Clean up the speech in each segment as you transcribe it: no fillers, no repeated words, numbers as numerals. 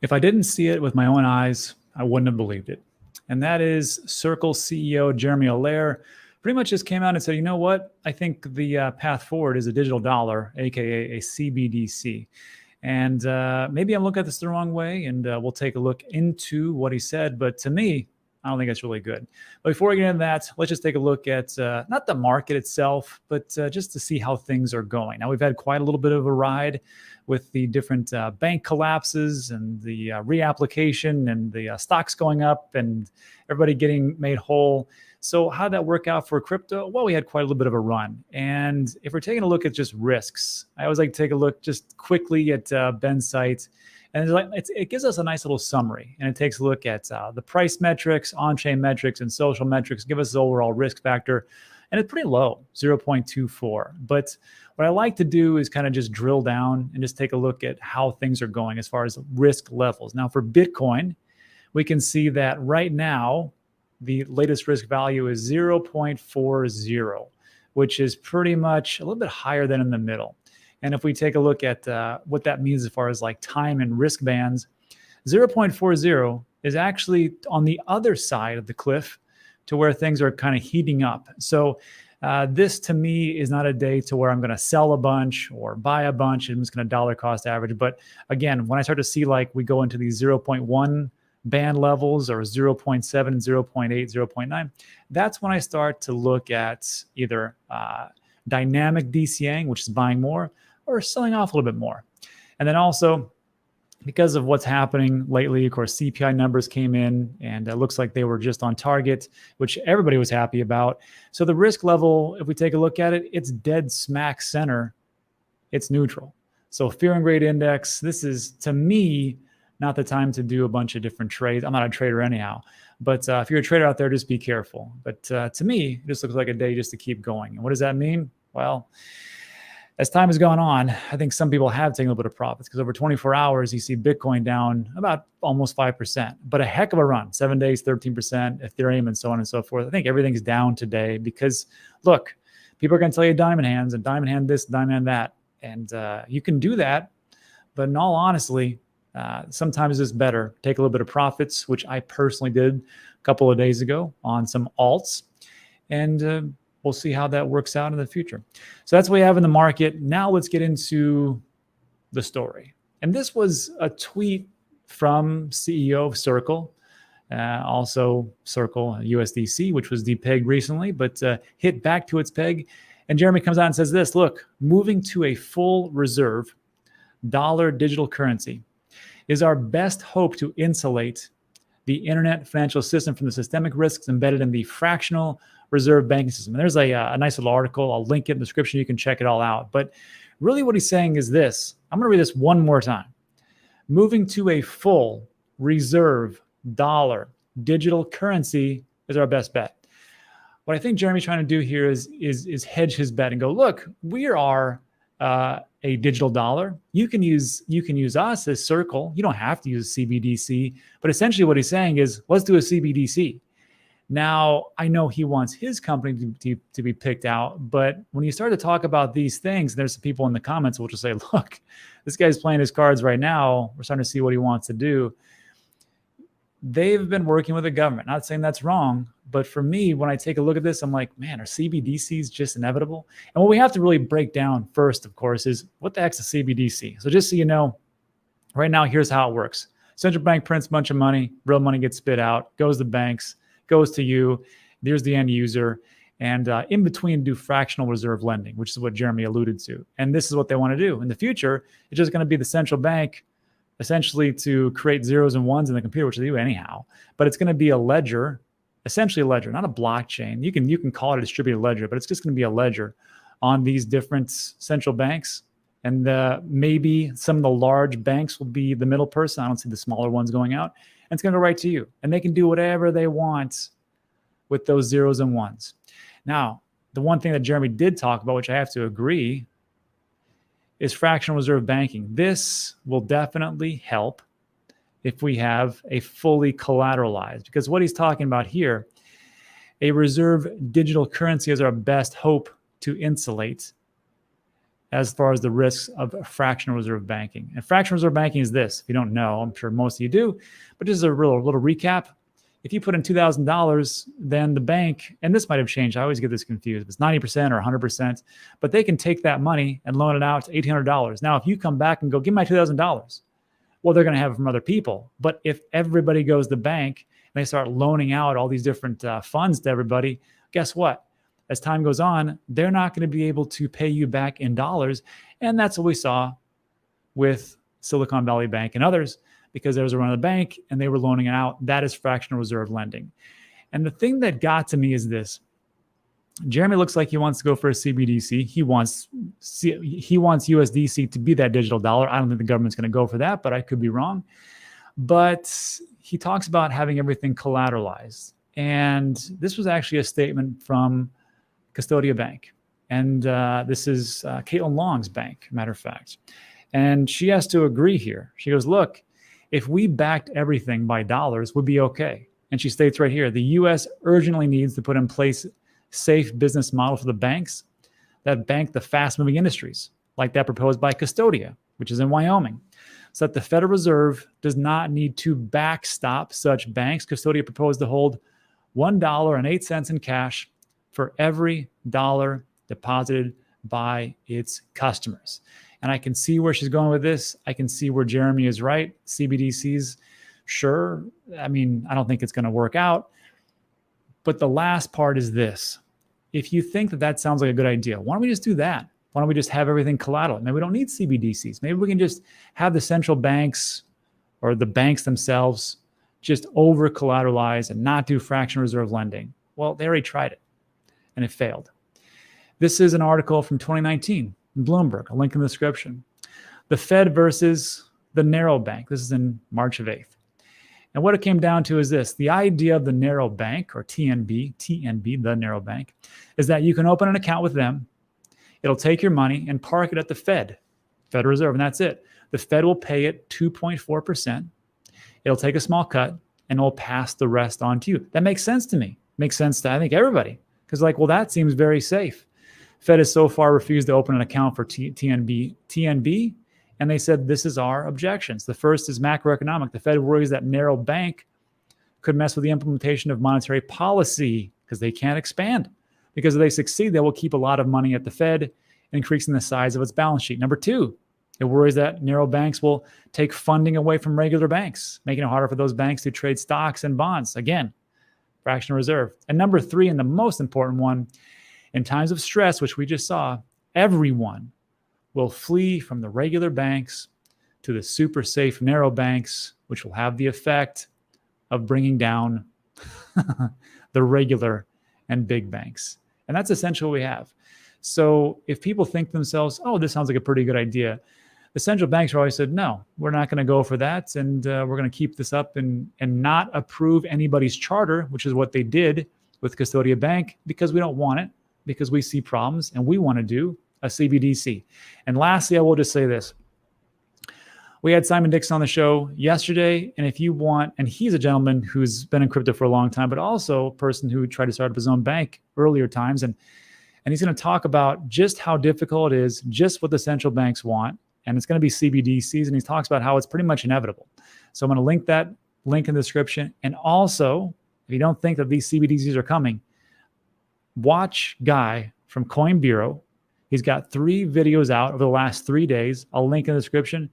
If I didn't see it with my own eyes, I wouldn't have believed it. And that is Circle CEO Jeremy Allaire pretty much just came out and said, you know what? I think the path forward is a digital dollar, aka a CBDC. And maybe I'm looking at this the wrong way, and we'll take a look into what he said. But to me, I don't think it's really good. But before we get into that, let's just take a look at not the market itself, but just to see how things are going. Now, we've had quite a little bit of a ride with the different bank collapses and the reapplication and the stocks going up and everybody getting made whole. So how did that work out for crypto? Well, we had quite a little bit of a run. And if we're taking a look at just risks, I always like to take a look just quickly at Ben's site. And it gives us a nice little summary. And it takes a look at the price metrics, on-chain metrics, and social metrics, give us the overall risk factor. And it's pretty low, 0.24. But what I like to do is kind of just drill down and just take a look at how things are going as far as risk levels. Now, for Bitcoin, we can see that right now, the latest risk value is 0.40, which is pretty much a little bit higher than in the middle. And if we take a look at what that means as far as like time and risk bands, 0.40 is actually on the other side of the cliff to where things are kind of heating up. So this to me is not a day to where I'm going to sell a bunch or buy a bunch. I'm just going to dollar cost average. But again, when I start to see like we go into these 0.1 band levels or 0.7, 0.8, 0.9, that's when I start to look at either dynamic DCAing, which is buying more, or selling off a little bit more. And then also, because of what's happening lately, of course, CPI numbers came in and it looks like they were just on target, which everybody was happy about. So the risk level, if we take a look at it, it's dead smack center. It's neutral. So fear and greed index, this is, to me, not the time to do a bunch of different trades. I'm not a trader anyhow. But if you're a trader out there, just be careful. But to me, it just looks like a day just to keep going. And what does that mean? Well, as time has gone on, I think some people have taken a little bit of profits because over 24 hours, you see Bitcoin down about almost 5%, but a heck of a run, 7 days, 13%, Ethereum, and so on and so forth. I think everything's down today because, look, people are going to tell you diamond hands and diamond hand this, diamond hand that. And you can do that. But in all honesty, sometimes it's better. Take a little bit of profits, which I personally did a couple of days ago on some alts. And we'll see how that works out in the future. So that's what we have in the market. Now let's get into the story. And this was a tweet from CEO of Circle, also Circle USDC, which was depegged recently, but hit back to its peg. And Jeremy comes out and says this, look, moving to a full reserve dollar digital currency is our best hope to insulate the internet financial system from the systemic risks embedded in the fractional reserve banking system. And there's a nice little article. I'll link it in the description. You can check it all out. But really what he's saying is this. I'm going to read this one more time. Moving to a full reserve dollar digital currency is our best bet. What I think Jeremy's trying to do here is hedge his bet and go, look, we are a digital dollar. You can use us as Circle. You don't have to use CBDC. But essentially what he's saying is, let's do a CBDC. Now, I know he wants his company to be picked out, but when you start to talk about these things, there's some people in the comments who will just say, look, this guy's playing his cards right now. We're starting to see what he wants to do. They've been working with the government. Not saying that's wrong, but for me, when I take a look at this, I'm like, man, are CBDCs just inevitable? And what we have to really break down first, of course, is what the heck's a CBDC? So just so you know, right now, here's how it works. Central bank prints a bunch of money, real money gets spit out, goes to banks, goes to you, there's the end user, and in between do fractional reserve lending, which is what Jeremy alluded to. And this is what they want to do. In the future, it's just going to be the central bank essentially to create zeros and ones in the computer, which they do anyhow, but it's going to be a ledger, essentially a ledger, not a blockchain. You can call it a distributed ledger, but it's just going to be a ledger on these different central banks. And maybe some of the large banks will be the middle person. I don't see the smaller ones going out. And it's going to go right to you. And they can do whatever they want with those zeros and ones. Now, the one thing that Jeremy did talk about, which I have to agree, is fractional reserve banking. This will definitely help if we have a fully collateralized, because what he's talking about here, a reserve digital currency is our best hope to insulate as far as the risks of fractional reserve banking. And fractional reserve banking is this. If you don't know, I'm sure most of you do, but just a little recap. If you put in $2,000, then the bank, and this might have changed, I always get this confused, if it's 90% or 100%, but they can take that money and loan it out to $1,800. Now, if you come back and go, give me my $2,000, well, they're going to have it from other people. But if everybody goes to the bank and they start loaning out all these different funds to everybody, guess what? As time goes on, they're not going to be able to pay you back in dollars. And that's what we saw with Silicon Valley Bank and others, because there was a run of the bank and they were loaning it out. That is fractional reserve lending. And the thing that got to me is this. Jeremy looks like he wants to go for a CBDC. He wants USDC to be that digital dollar. I don't think the government's going to go for that, but I could be wrong. But he talks about having everything collateralized. And this was actually a statement from Custodia Bank. And this is Caitlin Long's bank, matter of fact. And she has to agree here. She goes, look, if we backed everything by dollars, we'd be okay. And she states right here, the U.S. urgently needs to put in place safe business model for the banks that bank the fast-moving industries, like that proposed by Custodia, which is in Wyoming, so that the Federal Reserve does not need to backstop such banks. Custodia proposed to hold $1.08 in cash for every dollar deposited by its customers. And I can see where she's going with this. I can see where Jeremy is right. CBDCs, sure. I mean, I don't think it's going to work out. But the last part is this. If you think that that sounds like a good idea, why don't we just do that? Why don't we just have everything collateral? Maybe we don't need CBDCs. Maybe we can just have the central banks or the banks themselves just over collateralize and not do fractional reserve lending. Well, they already tried it and it failed. This is an article from 2019 in Bloomberg, a link in the description. The Fed versus the narrow bank. This is in March of 8th. And what it came down to is this. The idea of the narrow bank, or TNB, the narrow bank, is that you can open an account with them. It'll take your money and park it at the Federal Reserve, and that's it. The Fed will pay it 2.4%. It'll take a small cut, and it'll pass the rest on to you. That makes sense to me. Makes sense to, I think, everybody. Because well, that seems very safe. Fed has so far refused to open an account for TNB, and they said, this is our objections. The first is macroeconomic. The Fed worries that narrow bank could mess with the implementation of monetary policy because they can't expand. Because if they succeed, they will keep a lot of money at the Fed, increasing the size of its balance sheet. Number two, it worries that narrow banks will take funding away from regular banks, making it harder for those banks to trade stocks and bonds. Again, fractional reserve. And number three, and the most important one, in times of stress, which we just saw, everyone will flee from the regular banks to the super safe narrow banks, which will have the effect of bringing down the regular and big banks. And that's essentially what we have. So if people think to themselves, oh, this sounds like a pretty good idea, the central banks always said, no, we're not going to go for that. And we're going to keep this up and not approve anybody's charter, which is what they did with Custodia Bank, because we don't want it, because we see problems and we want to do a CBDC. And lastly, I will just say this. We had Simon Dixon on the show yesterday, and if you want, and he's a gentleman who's been in crypto for a long time, but also a person who tried to start up his own bank earlier times, and he's going to talk about just how difficult it is, just what the central banks want, and it's going to be CBDCs, and he talks about how it's pretty much inevitable. So I'm going to link that link in the description, and also, if you don't think that these CBDCs are coming, watch Guy from Coin Bureau. He's got 3 videos out over the last 3 days. I'll link in the description,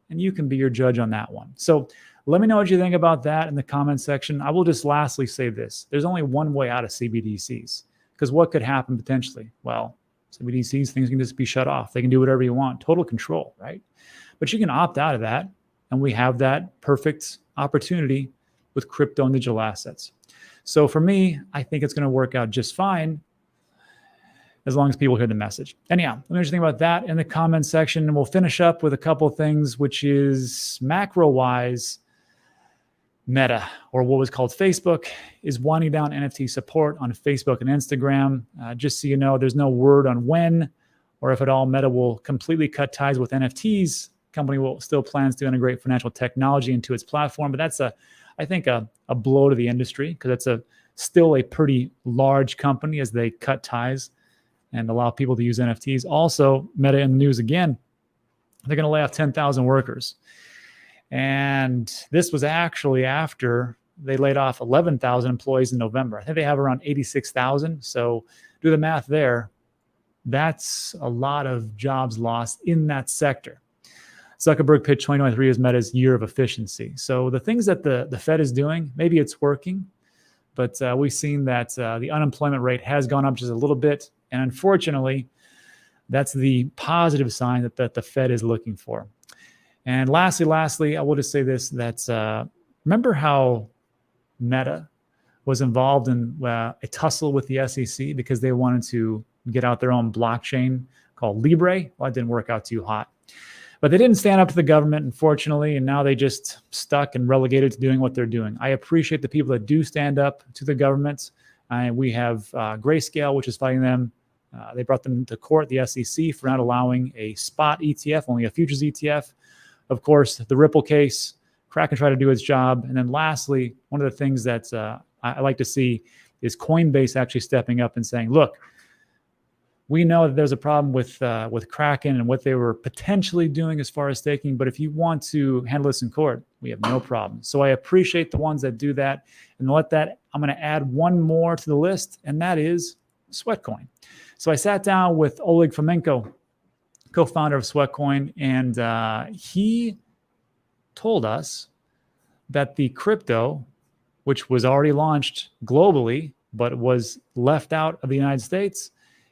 and you can be your judge on that one. So let me know what you think about that in the comment section. I will just lastly say this. There's only one way out of CBDCs, because what could happen potentially? Well, CBDCs, things can just be shut off. They can do whatever you want, total control, right? But you can opt out of that, and we have that perfect opportunity with crypto and digital assets. So for me, I think it's going to work out just fine, as long as people hear the message. Anyhow, let me know what you think about that in the comments section, and we'll finish up with a couple of things, which is macro-wise, Meta, or what was called Facebook, is winding down NFT support on Facebook and Instagram. Just so you know, there's no word on when or if at all Meta will completely cut ties with NFTs. The company will still plans to integrate financial technology into its platform, but that's I think a blow to the industry, because it's still a pretty large company as they cut ties and allow people to use NFTs. Also, Meta in the news again, they're going to lay off 10,000 workers. And this was actually after they laid off 11,000 employees in November. I think they have around 86,000. So do the math there. That's a lot of jobs lost in that sector. Zuckerberg pitched 2023 as Meta's year of efficiency. So the things that the Fed is doing, maybe it's working, but we've seen that the unemployment rate has gone up just a little bit. And unfortunately, that's the positive sign that the Fed is looking for. And lastly, I will just say this, that remember how Meta was involved in a tussle with the SEC because they wanted to get out their own blockchain called Libre? Well, it didn't work out too hot. But they didn't stand up to the government, unfortunately, and now they just stuck and relegated to doing what they're doing. I appreciate the people that do stand up to the government. We have Grayscale, which is fighting them. They brought them to court, the SEC, for not allowing a spot ETF, only a futures ETF. Of course, the Ripple case, Kraken tried to do its job. And then lastly, one of the things that I like to see is Coinbase actually stepping up and saying, look, we know that there's a problem with Kraken and what they were potentially doing as far as staking, but if you want to handle this in court, we have no problem. So I appreciate the ones that do that. And I'm going to add one more to the list, and that is Sweatcoin. So I sat down with Oleg Fomenko, co-founder of Sweatcoin, and he told us that the crypto, which was already launched globally, but was left out of the United States,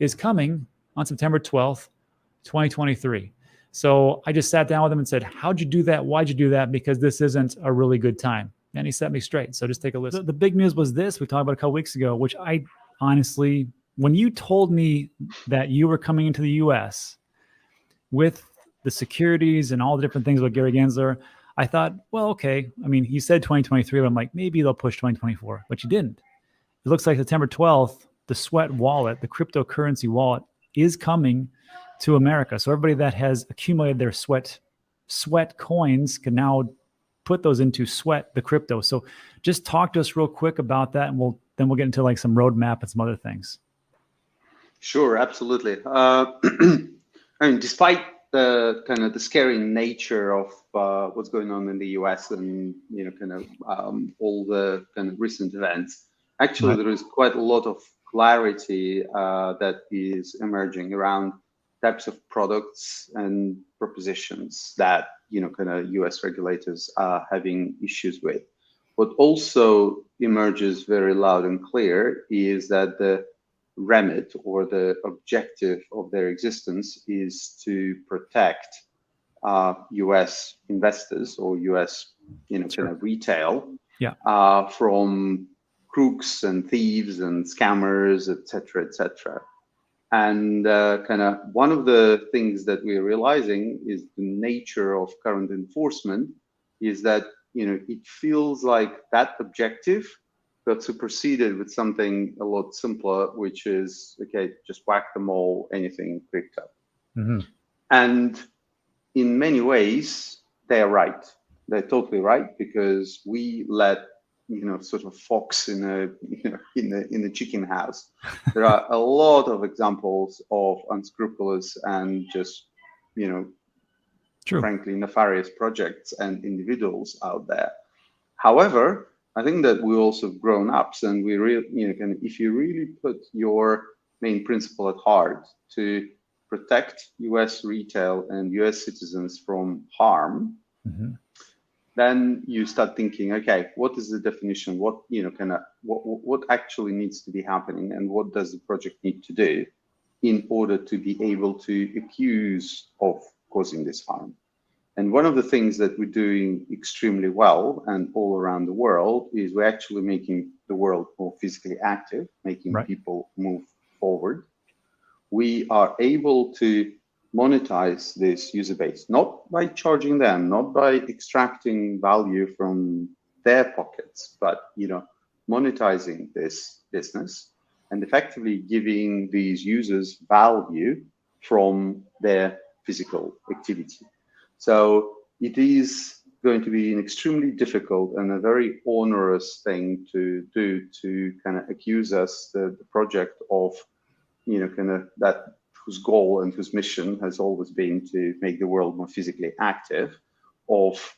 is coming on September 12th, 2023. So I just sat down with him and said, how'd you do that? Why'd you do that? Because this isn't a really good time. And he set me straight. So just take a listen. The big news was this, we talked about a couple weeks ago, which I honestly, when you told me that you were coming into the US with the securities and all the different things about Gary Gensler, I thought, well, okay. I mean, he said 2023, but I'm like, maybe they'll push 2024, but you didn't. It looks like September 12th, the Sweat wallet, the cryptocurrency wallet, is coming to America. So everybody that has accumulated their sweat coins can now put those into Sweat, the crypto. So just talk to us real quick about that, and we'll get into like some roadmap and some other things. Sure, absolutely. I mean, despite the kind of the scary nature of what's going on in the US and all the kind of recent events, actually there is quite a lot of clarity that is emerging around types of products and propositions that US regulators are having issues with. What also emerges very loud and clear is that the remit or the objective of their existence is to protect US investors or US kind of retail from crooks and thieves and scammers, etc., etc. And kind of one of the things that we're realizing is the nature of current enforcement is that it feels like that objective got superseded with something a lot simpler, which is, okay, just whack them all, anything crypto. Mm-hmm. And in many ways, they're right. They're totally right, because we let sort of fox in a chicken house. There are a lot of examples of unscrupulous and just frankly nefarious projects and individuals out there. However, I think that we also have grown ups, and we really, if you really put your main principle at heart to protect US retail and US citizens from harm, mm-hmm. then you start thinking, okay, what is the definition? What what actually needs to be happening, and what does the project need to do in order to be able to accuse of causing this harm? And one of the things that we're doing extremely well and all around the world is we're actually making the world more physically active, making people move forward. We are able to monetize this user base, not by charging them, not by extracting value from their pockets, but monetizing this business and effectively giving these users value from their physical activity. So it is going to be an extremely difficult and a very onerous thing to do, to kind of accuse us, the project, of whose goal and whose mission has always been to make the world more physically active, of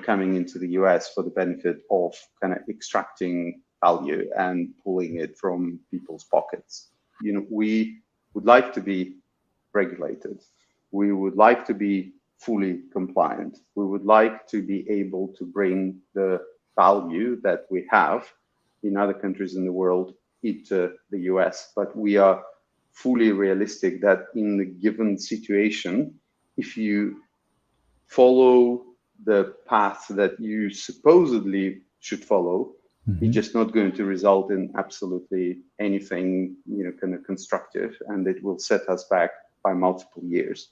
coming into the US for the benefit of kind of extracting value and pulling it from people's pockets. We would like to be regulated. We would like to be fully compliant. We would like to be able to bring the value that we have in other countries in the world into the US, but we are fully realistic that in the given situation, if you follow the path that you supposedly should follow, it's just not going to result in absolutely anything, kind of constructive, and it will set us back by multiple years.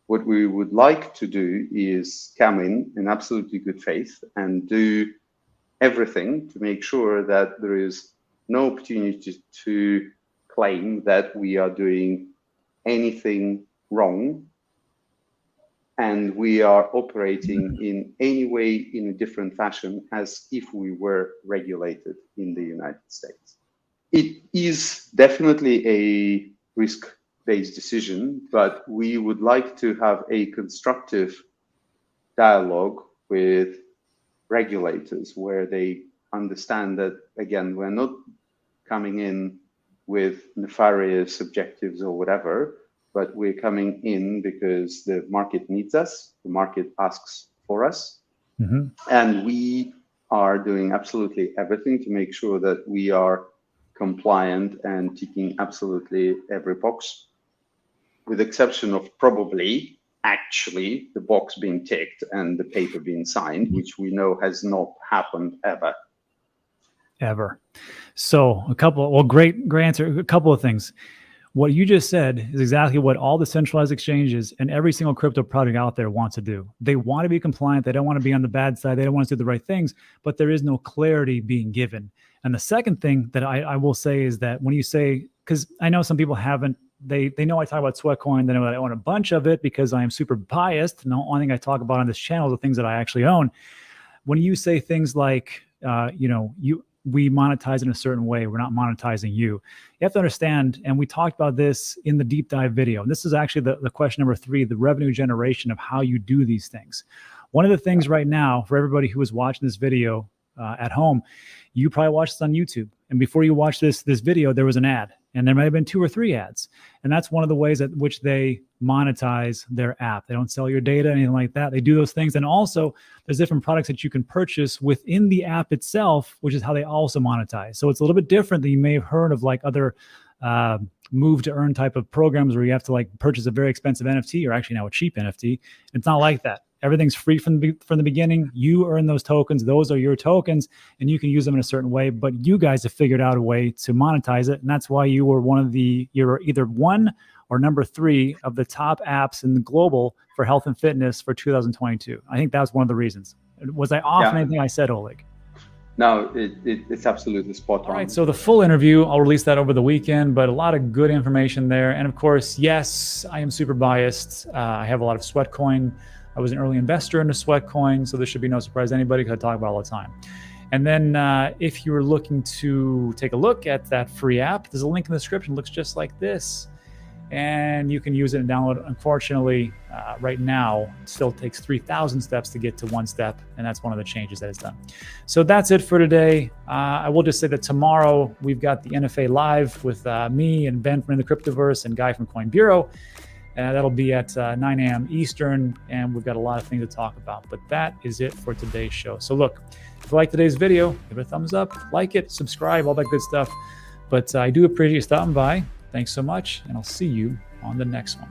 What we would like to do is come in absolutely good faith and do everything to make sure that there is no opportunity to claim that we are doing anything wrong and we are operating in any way in a different fashion as if we were regulated in the United States. It is definitely a risk-based decision, but we would like to have a constructive dialogue with regulators where they understand that, again, we're not coming in with nefarious objectives or whatever, but we're coming in because the market needs us, the market asks for us, and we are doing absolutely everything to make sure that we are compliant and ticking absolutely every box, with the exception of probably actually the box being ticked and the paper being signed, which we know has not happened ever. So great answer. A couple of things. What you just said is exactly what all the centralized exchanges and every single crypto project out there wants to do. They want to be compliant. They don't want to be on the bad side. They don't want to do the right things, but there is no clarity being given. And the second thing that I will say is that when you say, because I know some people haven't, they know I talk about Sweatcoin, they know that I own a bunch of it because I am super biased. And the only thing I talk about on this channel is the things that I actually own. When you say things like, we monetize in a certain way, we're not monetizing you. You have to understand, and we talked about this in the deep dive video. And this is actually the question number 3, the revenue generation of how you do these things. One of the things right now, for everybody who is watching this video at home, you probably watched this on YouTube. And before you watched this video, there was an ad. And there might have been 2 or 3 ads. And that's one of the ways at which they monetize their app. They don't sell your data, anything like that. They do those things. And also, there's different products that you can purchase within the app itself, which is how they also monetize. So it's a little bit different than you may have heard of, like other move to earn type of programs where you have to like purchase a very expensive NFT, or actually now a cheap NFT. It's not like that. Everything's free from the beginning. You earn those tokens. Those are your tokens, and you can use them in a certain way. But you guys have figured out a way to monetize it, and that's why you were you're either 1 or number 3 of the top apps in the global for health and fitness for 2022. I think that's one of the reasons. Was I off on anything I said, Oleg? No, it's absolutely spot on. All right, so the full interview, I'll release that over the weekend, but a lot of good information there. And of course, yes, I am super biased. I have a lot of Sweatcoin. I was an early investor into Sweatcoin, so this should be no surprise to anybody because I talk about it all the time. And then if you're looking to take a look at that free app, there's a link in the description. It looks just like this. And you can use it and download it. Unfortunately, right now, it still takes 3,000 steps to get to 1 step, and that's one of the changes that is done. So that's it for today. I will just say that tomorrow we've got the NFA Live with me and Ben from the Cryptoverse and Guy from Coin Bureau. That'll be at 9 a.m. Eastern, and we've got a lot of things to talk about. But that is it for today's show. So look, if you like today's video, give it a thumbs up, like it, subscribe, all that good stuff. But I do appreciate you stopping by. Thanks so much, and I'll see you on the next one.